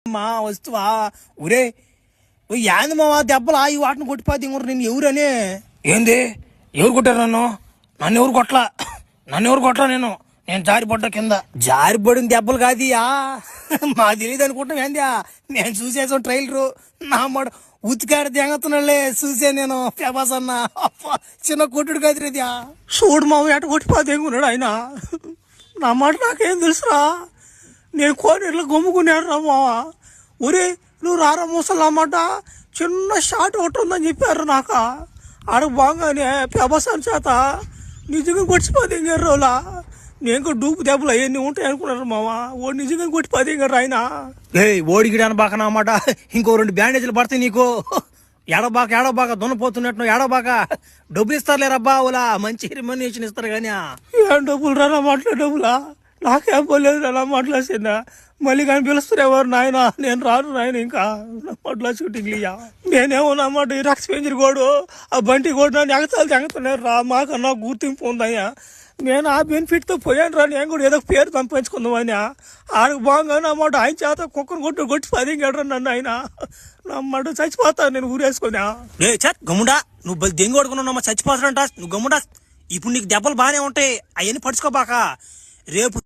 మా వస్తువా ఒరే యాంది మావా దెబ్బలా ఈ వాటిని కొట్టిపోతే ఇంకొరు నేను ఎవరని ఏంది ఎవరు కొట్టారు నన్ను ఎవరు కొట్టలా నేను జారిపడ్డా కింద జారిపడిన దెబ్బలు కాదియా మా తెలియదు అనుకుంటాం ఏంది నేను చూసేసాం ట్రైలరు నా మాట ఉతికాడ దెంగతున్నాళ్ళే చూసే నేను ఫేమస్ అన్న చిన్న కొట్టుడు కాదురేదియా చూడు మావ ఎట కొట్టిపోతే ఉన్నాడు ఆయన నా మాట నాకేం తెలుసురా నేను కోనేరులో గమ్ముకున్నాడు రా మావా ఒరే నువ్వు రారా మూసలు అన్నమాట చిన్న షాట్ ఒకటి ఉందని చెప్పారు నాక ఆడ బాగానే ప్రభాసం చేత నిజంగా కొట్టిపోతే ఇంకేం రోజులా నేను డూపు దెబ్బలు అవన్నీ ఉంటాయి అనుకున్నారు మావా ఓడి నిజంగా కొట్టిపోతే ఇంక ఆయన ఓడిగిడాను బాక అన్నమాట ఇంకో 2 బ్యాండేజీలు పడతాయి నీకు ఏడబాక దున్నపోతున్నట్టు ఏడబాక డబ్బులు ఇస్తారులేరబ్బా ఓలా మంచి రెమ్యునరేషన్ ఇస్తారు కానీ ఏం డబ్బులు రా మాట్లా డబ్బులా నాకేం పోలేదు అలా మాట్లాడుతుందా మళ్ళీ కానీ పిలుస్తారు ఎవరు నాయన నేను రాను నాయన ఇంకా మాట్లా షూటింగ్ ఇయ్యా నేనేమో అన్నమాట ఈ రక్స్ పెంచరు కోడు ఆ బంటి కోడు నన్ను ఎగతాలు తెంగుతున్నారు రా మాకన్నా గుర్తింపు ఉందయ్యా నేను ఆ బెనిఫిట్తో పోయాను రా నేను కూడా ఏదో పేరు సంపాదించుకుందామని ఆడికి బాగా అన్నమాట ఆయన చేత కుక్కను కొట్టి పదింగాడు నన్ను ఆయన నమ్మట చచ్చిపోతాను నేను ఊరేసుకున్నా గమ్ముడా నువ్వు దెంగి కొడుకున్నావు చచ్చిపోతాడంట నువ్వు గమ్ముడా ఇప్పుడు నీకు దెబ్బలు బాగానే ఉంటాయి అవన్నీ పడుచుకోబాక రేపు